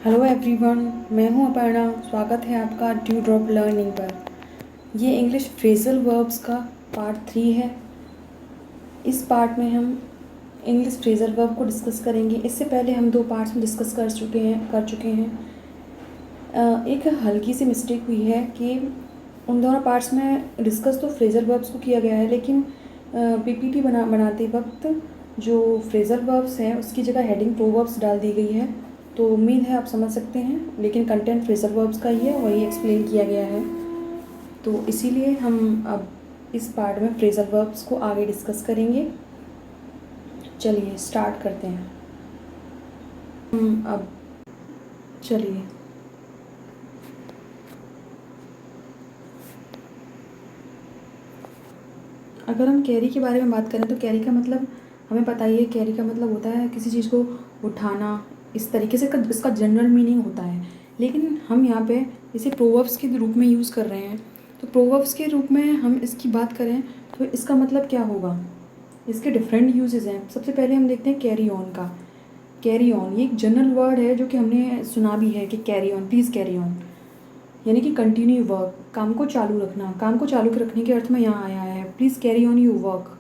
Hello everyone, मैं हूं अपर्णा। स्वागत है आपका ड्यू ड्रॉप लर्निंग पर। ये इंग्लिश फ्रेजल वर्ब्स का पार्ट 3 है। इस पार्ट में हम इंग्लिश फ्रेजल वर्ब को डिस्कस करेंगे। इससे पहले हम 2 पार्ट्स में डिस्कस कर चुके हैं। एक हल्की सी मिस्टेक हुई है कि उन दोनों पार्ट्स में डिस्कस तो फ्रेजल वर्ब्स को किया गया है, लेकिन पीपीटी बनाते वक्त जो फ्रेजल वर्ब्स हैं उसकी जगह हेडिंग प्रोवर्ब्स डाल दी गई है। तो उम्मीद है आप समझ सकते हैं, लेकिन कंटेंट फ्रेजल वर्ब्स का ही है, वही एक्सप्लेन किया गया है। तो इसीलिए हम अब इस पार्ट में फ्रेजल वर्ब्स को आगे डिस्कस करेंगे। चलिए स्टार्ट करते हैं। अब चलिए अगर हम कैरी के बारे में बात करें तो कैरी का मतलब हमें पता ही है। कैरी का मतलब होता है किसी चीज़ को उठाना, इस तरीके से इसका जनरल मीनिंग होता है। लेकिन हम यहाँ पे इसे प्रोवर्ब्स के रूप में यूज़ कर रहे हैं। तो प्रोवर्ब्स के रूप में हम इसकी बात करें तो इसका मतलब क्या होगा, इसके डिफरेंट यूजेस हैं। सबसे पहले हम देखते हैं कैरी ऑन का। कैरी ऑन ये एक जनरल वर्ड है जो कि हमने सुना भी है कि carry on, please carry on, यानी कि कंटिन्यू वर्क, काम को चालू रखना। काम को चालू रखने के अर्थ में यहाँ आया है please carry on your work.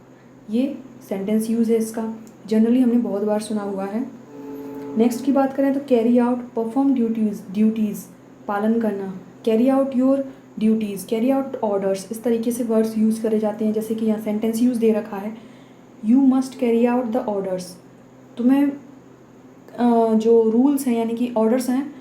ये सेंटेंस यूज़ है इसका, जनरली हमने बहुत बार सुना हुआ है। नेक्स्ट की बात करें तो कैरी आउट, परफॉर्म ड्यूटीज़, पालन करना। Carry out your duties, carry out orders, इस तरीके से वर्ड्स यूज़ करे जाते हैं। जैसे कि यहाँ सेंटेंस यूज़ दे रखा है, you must carry out the orders. तुम्हें जो रूल्स हैं यानी कि ऑर्डर्स हैं,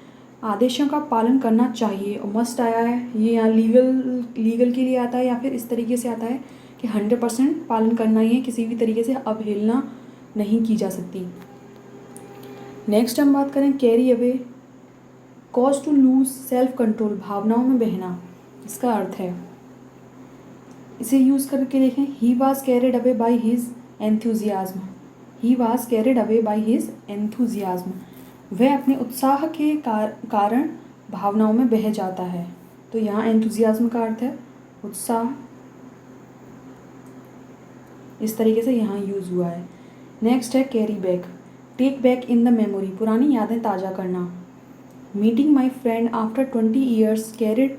आदेशों का पालन करना चाहिए। और मस्ट आया है, ये यहाँ लीगल के लिए आता है, या फिर इस तरीके से आता है कि 100% पालन करना ही है, किसी भी तरीके से अवहेलना नहीं की जा सकती। नेक्स्ट हम बात करें carry away, cause to lose self control, भावनाओं में बहना, इसका अर्थ है। इसे यूज़ करके देखें, he was carried away by his enthusiasm. He was carried away by his enthusiasm, वह अपने उत्साह के कारण भावनाओं में बह जाता है। तो यहाँ एंथुजियाज्म का अर्थ है उत्साह, इस तरीके से यहाँ यूज़ हुआ है। नेक्स्ट है carry back, take back in the memory, पुरानी यादें ताज़ा करना। Meeting my friend after 20 years carried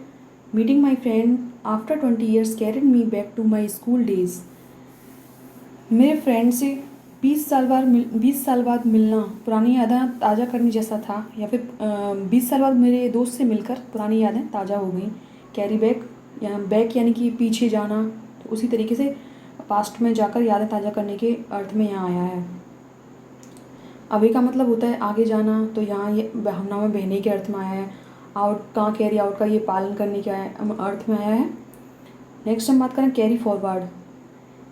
meeting my friend after 20 years carried me back to my school days. मेरे फ्रेंड से 20 साल बाद मिलना पुरानी यादें ताज़ा करने जैसा था, या फिर 20 साल बाद मेरे दोस्त से मिलकर पुरानी यादें ताज़ा हो गई। कैरी बैक, यहाँ बैक यानी कि पीछे जाना, तो उसी तरीके से पास्ट में जाकर यादें ताज़ा करने के अर्थ में यहाँ आया है। अवे का मतलब होता है आगे जाना, तो यहाँ ये भावनाओं में बहने के अर्थ में आया है। आउट का, कैरी आउट का ये पालन करने के अर्थ में आया है। नेक्स्ट हम बात करें carry forward,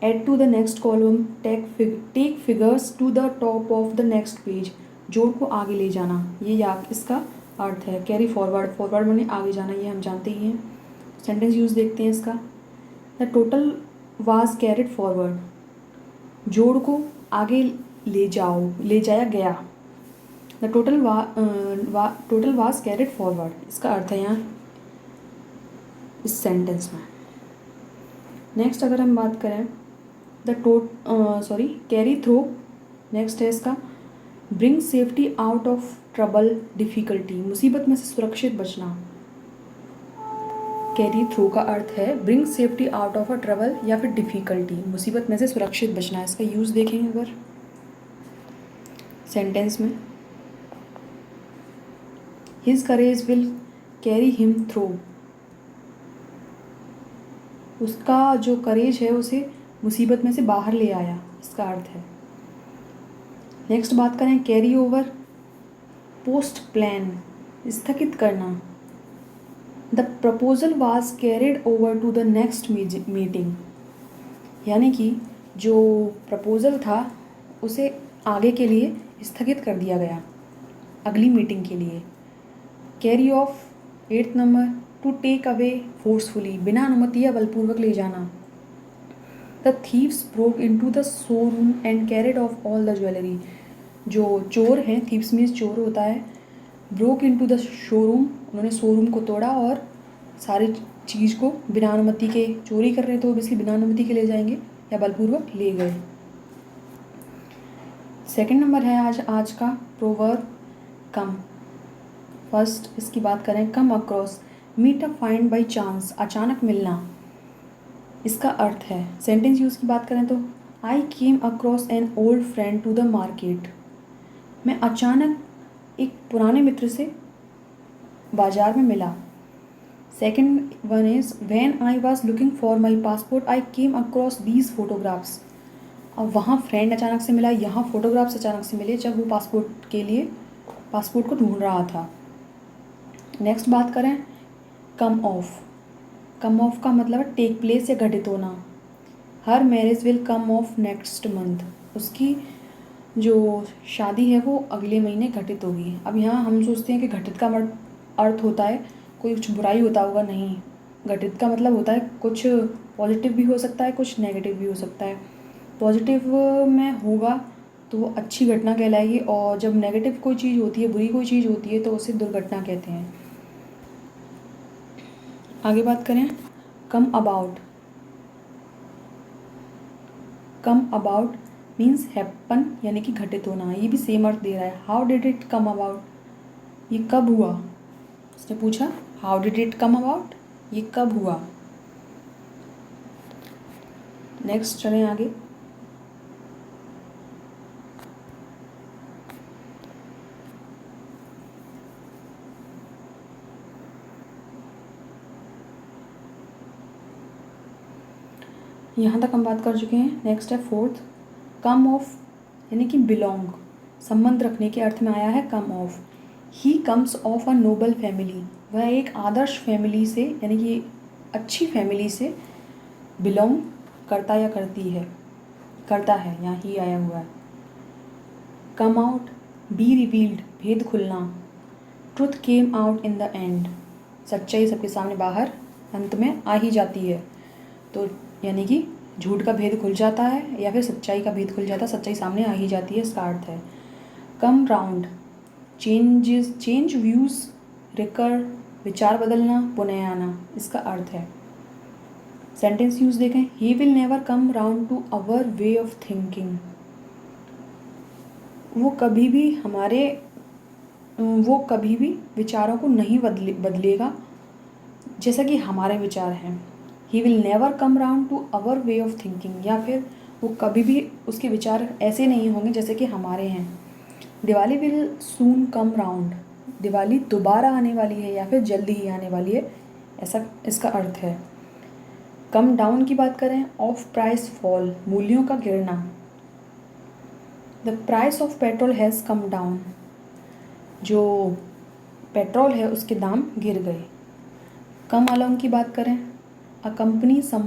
add to the next column, take figures to the top of the next page, जोड़ को आगे ले जाना, ये इसका अर्थ है। कैरी फॉरवर्ड, फॉरवर्ड माने आगे जाना, ये हम जानते ही हैं। सेंटेंस यूज़ देखते हैं इसका, the total was carried forward, जोड़ को आगे ले जाया गया। The total was carried forward, इसका अर्थ है यहाँ इस सेंटेंस में। नेक्स्ट अगर हम बात करें कैरी थ्रू, नेक्स्ट है इसका bring safety out of trouble difficulty, मुसीबत में से सुरक्षित बचना। कैरी थ्रू का अर्थ है bring safety out of a trouble या फिर डिफ़िकल्टी, मुसीबत में से सुरक्षित बचना। इसका यूज़ देखेंगे अगर सेंटेंस में, his courage will carry him through, उसका जो करेज है उसे मुसीबत में से बाहर ले आया, इसका अर्थ है। नेक्स्ट बात करें कैरी ओवर, पोस्ट प्लान, स्थगित करना। The proposal was carried over to the next meeting, यानी कि जो प्रपोजल था उसे आगे के लिए स्थगित कर दिया गया, अगली मीटिंग के लिए। Carry off, 8th number, to take away forcefully, बिना अनुमति या बलपूर्वक ले जाना। The thieves broke into the showroom and carried off all the jewellery, जो चोर हैं, थीव्स मीन्स चोर होता है, ब्रोक इनटू द शोरूम, उन्होंने शोरूम को तोड़ा और सारी चीज़ को बिना अनुमति के, चोरी कर रहे हैं तो ऑब्वियसली बिना अनुमति के ले जाएंगे या बलपूर्वक ले गए। सेकंड नंबर है आज का प्रोवर्ब कम, फर्स्ट इसकी बात करें, come across, meet or find by chance, अचानक मिलना, इसका अर्थ है। सेंटेंस यूज़ की बात करें तो I came across an old friend to the market, मैं अचानक एक पुराने मित्र से बाजार में मिला। Second one is when I was looking for my passport I came across these photographs, अब वहाँ फ्रेंड अचानक से मिला, यहाँ फोटोग्राफ्स अचानक से मिले जब वो पासपोर्ट को ढूंढ रहा था। नेक्स्ट बात करें, कम ऑफ। कम ऑफ का मतलब है टेक प्लेस या घटित होना। हर marriage will come of next month, उसकी जो शादी है वो अगले महीने घटित होगी। अब यहाँ हम सोचते हैं कि घटित का अर्थ होता है कोई कुछ बुराई होता होगा, नहीं। घटित का मतलब होता है कुछ पॉजिटिव भी हो सकता है, कुछ नेगेटिव भी हो सकता है। पॉजिटिव में होगा तो वो अच्छी घटना कहलाएगी, और जब नेगेटिव कोई चीज़ होती है, बुरी कोई चीज़ होती है, तो उसे दुर्घटना कहते हैं। आगे बात करें, come about. Come about means happen, यानी कि घटित होना। ये भी सेम अर्थ दे रहा है। How did it come about, ये कब हुआ। उसने पूछा how did it come about, ये कब हुआ। नेक्स्ट चलें आगे। यहाँ तक हम बात कर चुके हैं। नेक्स्ट है फोर्थ, कम ऑफ, यानी कि बिलोंग, संबंध रखने के अर्थ में आया है come off. He comes off a noble family, वह एक आदर्श फैमिली से, यानी कि अच्छी फैमिली से बिलोंग करता या करती है, करता है, यहाँ ही आया हुआ है। कम आउट, बी रिवील्ड, भेद खुलना। Truth came out in the end, सच्चाई सबके सामने बाहर अंत में आ ही जाती है। तो यानी कि झूठ का भेद खुल जाता है या फिर सच्चाई का भेद खुल जाता है, सच्चाई सामने आ ही जाती है, इसका अर्थ है। Come round, change views, recur, विचार बदलना, पुनः आना, इसका अर्थ है। सेंटेंस यूज देखें, he will never come round to our way of thinking, वो कभी भी विचारों को नहीं बदलेगा जैसा कि हमारे विचार हैं। He will never come round to our way of thinking, या फिर वो कभी भी उसके विचार ऐसे नहीं होंगे जैसे कि हमारे हैं। Diwali will soon come round, Diwali दोबारा आने वाली है या फिर जल्दी ही आने वाली है, ऐसा इसका अर्थ है। कम डाउन की बात करें, ऑफ प्राइस फॉल, मूल्यों का गिरना। The price of petrol has come down, जो पेट्रोल है उसके दाम गिर गए। कम अलोंग की बात करें, अकम्पनी सम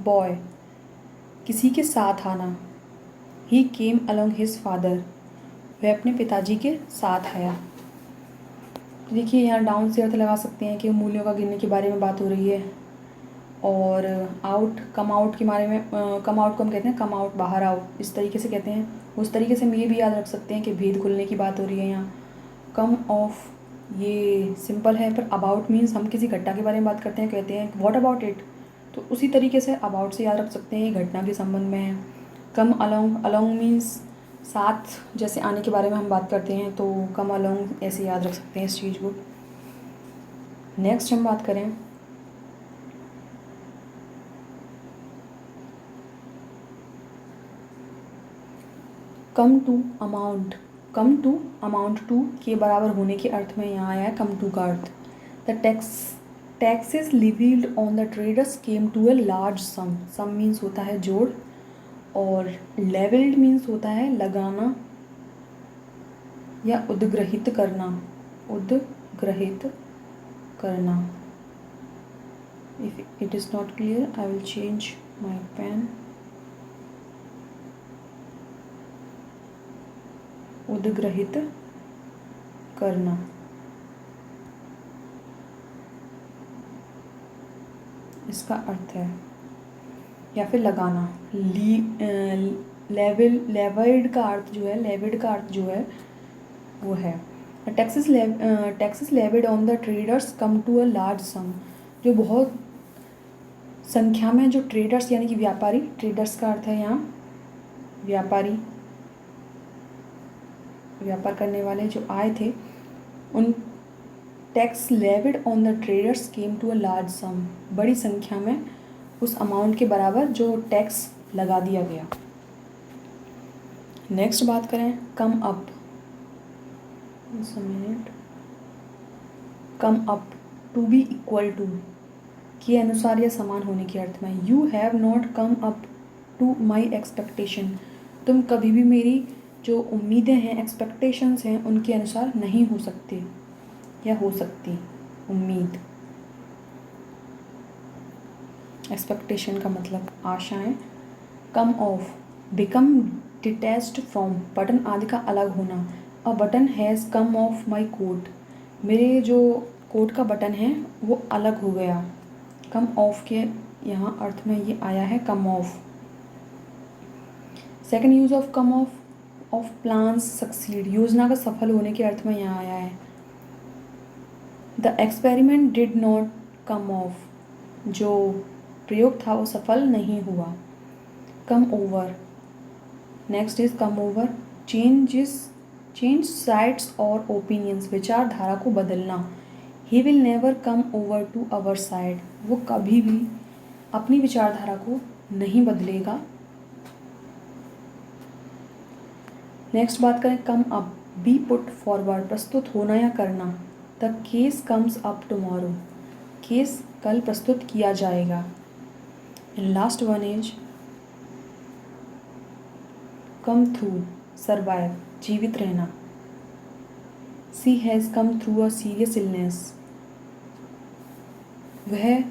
बॉय, किसी के साथ आना। ही केम अलोंग हिज फादर, वह अपने पिताजी के साथ आया। देखिए यहाँ डाउन से अर्थ लगा सकते हैं कि मूल्यों का गिरने के बारे में बात हो रही है, और आउट, कम आउट के बारे में, कम आउट को हम कहते हैं कम आउट, बाहर आओ, इस तरीके से कहते हैं। उस तरीके से हम ये भी याद रख सकते हैं कि भेद खुलने की बात हो रही है यहाँ। कम ऑफ ये सिंपल है, पर अबाउट मीन्स हम किसी घटना के बारे में बात करते हैं, कहते हैं व्हाट अबाउट इट, तो उसी तरीके से अबाउट से याद रख सकते हैं, ये घटना के संबंध में है। कम अलोंग, अलोंग मीन्स साथ जैसे आने के बारे में हम बात करते हैं, तो कम अलोंग ऐसे याद रख सकते हैं इस चीज़ को। नेक्स्ट हम बात करें, come to amount. Come to amount to के बराबर होने के अर्थ में यहाँ आया है कम टू का अर्थ। The taxes levied on the traders came to a large sum, sum means होता है जोड़, और लेवल्ड मीन्स होता है लगाना या उद्ग्रहित करना, उद्ग्रहित करना। If it is not clear I will change my pen. उद्ग्रहित करना, इसका अर्थ है, या फिर लगाना। लेवर्ड का अर्थ जो है, लेवर्ड का अर्थ जो है वो है taxes levied on the traders come to a large sum, जो बहुत संख्या में जो ट्रेडर्स यानी कि व्यापारी, ट्रेडर्स का अर्थ है यहाँ व्यापारी, व्यापार करने वाले जो आए थे, tax levied on the traders came to a large sum, बड़ी संख्या में उस अमाउंट के बराबर जो टैक्स लगा दिया गया। नेक्स्ट बात करें come up, come up to be equal to के अनुसार या समान होने के अर्थ में। You have not come up to my expectation, तुम कभी भी मेरी जो उम्मीदें हैं, एक्सपेक्टेशंस हैं, उनके अनुसार नहीं हो सकते या हो सकती। उम्मीद, एक्सपेक्टेशन का मतलब आशाएं। Come off, become detached from, button आदि का अलग होना। A button has come off my coat, मेरे जो कोट का बटन है वो अलग हो गया। कम ऑफ के यहाँ अर्थ में ये आया है come off. Second use of come off plans succeed, योजना का सफल होने के अर्थ में यहाँ आया है। The experiment did not come off, जो प्रयोग था वो सफल नहीं हुआ। Come over, next is come over, change sides और ओपिनियंस, विचारधारा को बदलना। He will never come over to our side, वो कभी भी अपनी विचारधारा को नहीं बदलेगा। नेक्स्ट बात करें come up, be put forward, प्रस्तुत होना या करना। The case comes up tomorrow, case कल प्रस्तुत किया जाएगा। And last one is come through, survive, जीवित रहना। She has come through a serious illness, वह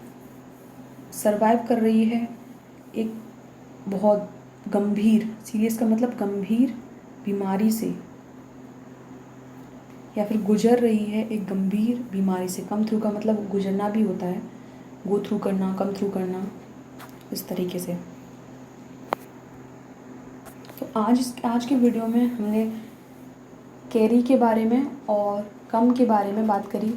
सर्वाइव कर रही है एक बहुत गंभीर, सीरियस का मतलब गंभीर बीमारी से, या फिर गुजर रही है एक गंभीर बीमारी से। कम थ्रू का मतलब गुजरना भी होता है, गो थ्रू करना, कम थ्रू करना, इस तरीके से। तो आज के वीडियो में हमने कैरी के बारे में और कम के बारे में बात करी।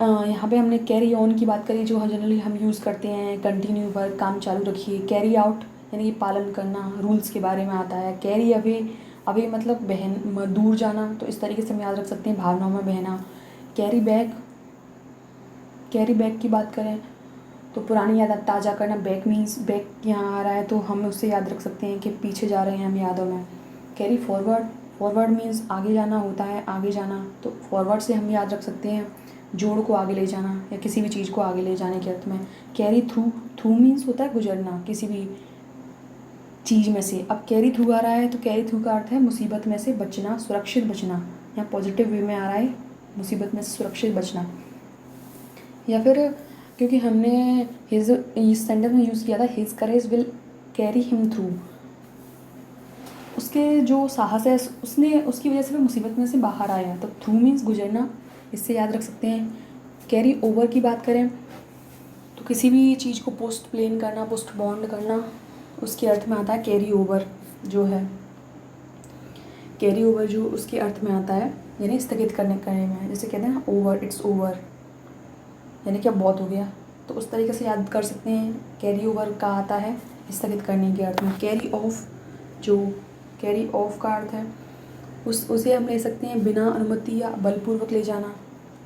यहाँ पे हमने कैरी ऑन की बात करी, जो जनरली हम यूज़ करते हैं, कंटिन्यू पर, काम चालू रखिए। कैरी आउट यानी कि पालन करना, रूल्स के बारे में आता है। कैरी अवे मतलब दूर जाना, तो इस तरीके से हम याद रख सकते हैं, भावनाओं में बहना। कैरी बैक की बात करें तो पुरानी याद ताज़ा करना। बैक मीन्स बैक यहाँ आ रहा है तो हम उससे याद रख सकते हैं कि पीछे जा रहे हैं हम यादों में। कैरी फॉरवर्ड मीन्स आगे जाना होता है, आगे जाना, तो फॉरवर्ड से हम याद रख सकते हैं जोड़ को आगे ले जाना या किसी भी चीज़ को आगे ले जाने के अर्थ में। कैरी थ्रू मीन्स होता है गुजरना किसी भी चीज़ में से। अब कैरी थ्रू आ रहा है तो कैरी थ्रू का अर्थ है मुसीबत में से बचना, सुरक्षित बचना। यहाँ पॉजिटिव वे में आ रहा है, मुसीबत में से सुरक्षित बचना। या फिर क्योंकि हमने इस सेंटेंस में यूज़ किया था his courage will carry him through, उसके जो साहस है उसकी वजह से वो मुसीबत में से बाहर आया। तो थ्रू मीन्स गुजरना, इससे याद रख सकते हैं। कैरी ओवर की बात करें तो किसी भी चीज़ को पोस्टपोन करना, पोस्टपोन करना, उसके अर्थ में आता है कैरी ओवर जो है। कैरी ओवर जो उसके अर्थ में आता है यानी स्थगित करने में, जैसे कहते हैं ना ओवर, इट्स ओवर, यानी कि अब बहुत हो गया, तो उस तरीके से याद कर सकते हैं। कैरी ओवर का आता है स्थगित करने के अर्थ में। कैरी ऑफ, जो कैरी ऑफ का अर्थ है उसे हम ले सकते हैं बिना अनुमति या बलपूर्वक ले जाना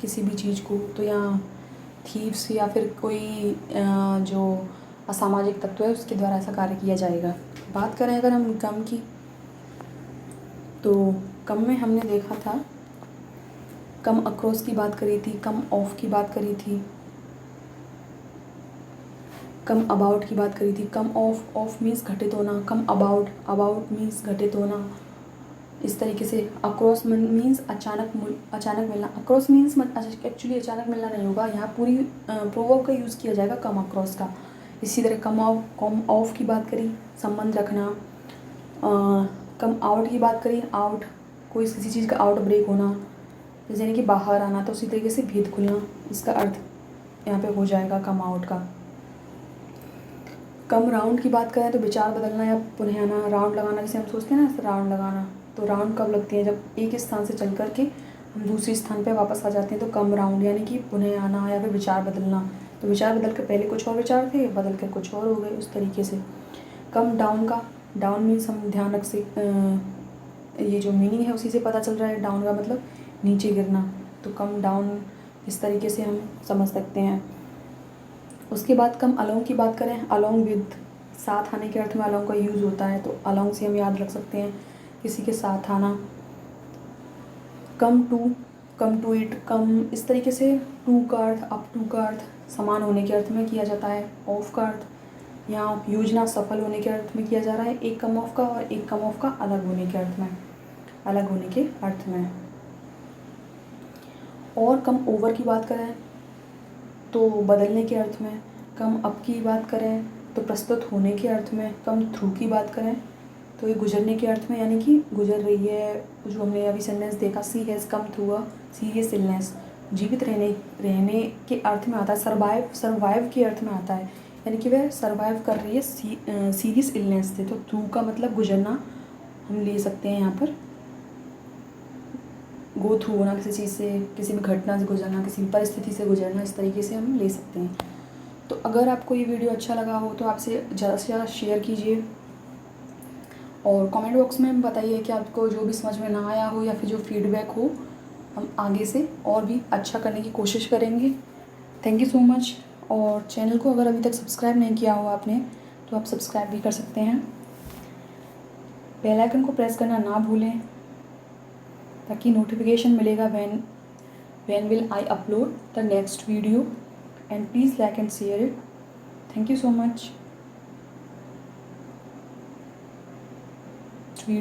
किसी भी चीज़ को। तो यहाँ थीव्स या फिर कोई जो असामाजिक तत्व है उसके द्वारा ऐसा कार्य किया जाएगा। बात करें अगर हम कम की, तो कम में हमने देखा था कम अक्रॉस की बात करी थी, कम ऑफ की बात करी थी, कम अबाउट की बात करी थी। कम ऑफ मीन्स घटित होना, कम अबाउट मीन्स घटित होना, इस तरीके से। अक्रॉस मीन्स अचानक मिलना। अक्रॉस मीन्स एक्चुअली अचानक मिलना नहीं होगा, यहाँ पूरी प्रोवर्ब का यूज़ किया जाएगा कम अक्रॉस का। इसी तरह कम ऑफ की बात करी, संबंध रखना। कम आउट की बात करी, आउट कोई किसी चीज़ का आउट ब्रेक होना, जैसे कि बाहर आना, तो उसी तरीके से भेद खुलना, इसका अर्थ यहाँ पे हो जाएगा कम आउट का। कम राउंड की बात करें तो विचार बदलना या पुनः आना, राउंड लगाना, जैसे हम सोचते हैं ना राउंड लगाना, तो राउंड कब लगती है जब एक स्थान से चल कर के हम दूसरे स्थान पे वापस आ जाते हैं, तो कम राउंड यानी कि पुनः आना या फिर विचार बदलना। तो विचार बदल कर पहले कुछ और विचार थे, बदल कर कुछ और हो गए, उस तरीके से। कम डाउन का, डाउन मीन्स हम ध्यान रख से ये जो मीनिंग है उसी से पता चल रहा है। डाउन का मतलब नीचे गिरना, तो कम डाउन इस तरीके से हम समझ सकते हैं। उसके बाद कम अलोंग की बात करें, अलोंग विद साथ आने के अर्थ में अलोंग का यूज़ होता है, तो अलोंग से हम याद रख सकते हैं किसी के साथ आना। कम टू इट, कम इस तरीके से टू का अर्थ, अप टू का अर्थ समान होने के अर्थ में किया जाता है। ऑफ का अर्थ यहाँ योजना सफल होने के अर्थ में किया जा रहा है, एक कम ऑफ का और एक कम ऑफ का अलग होने के अर्थ में, अलग होने के अर्थ में। और कम ओवर की बात करें तो बदलने के अर्थ में, कम अप की बात करें तो प्रस्तुत होने के अर्थ में, कम थ्रू की बात करें तो ये गुजरने के अर्थ में, यानी कि गुजर रही है। जो हमने अभी सेंटेंस देखा, she has come through a serious illness, जीवित रहने के अर्थ में आता है। सर्वाइव के अर्थ में आता है, यानी कि वह सर्वाइव कर रही है सीरियस इलनेस से। तो थ्रू का मतलब गुजरना हम ले सकते हैं यहाँ पर, गो थ्रू होना किसी चीज़ से, किसी भी घटना से गुजरना, किसी भी परिस्थिति से गुजरना, इस तरीके से हम ले सकते हैं। तो अगर आपको ये वीडियो अच्छा लगा हो तो आपसे ज़्यादा से ज़्यादा शेयर कीजिए और कमेंट बॉक्स में बताइए कि आपको जो भी समझ में ना आया हो या फिर जो फीडबैक हो, हम आगे से और भी अच्छा करने की कोशिश करेंगे। Thank you so much. और चैनल को अगर अभी तक सब्सक्राइब नहीं किया हो आपने तो आप सब्सक्राइब भी कर सकते हैं। बेल आइकन को प्रेस करना ना भूलें ताकि नोटिफिकेशन मिलेगा when will I upload the next video, and please like and share it. Thank you so much. Video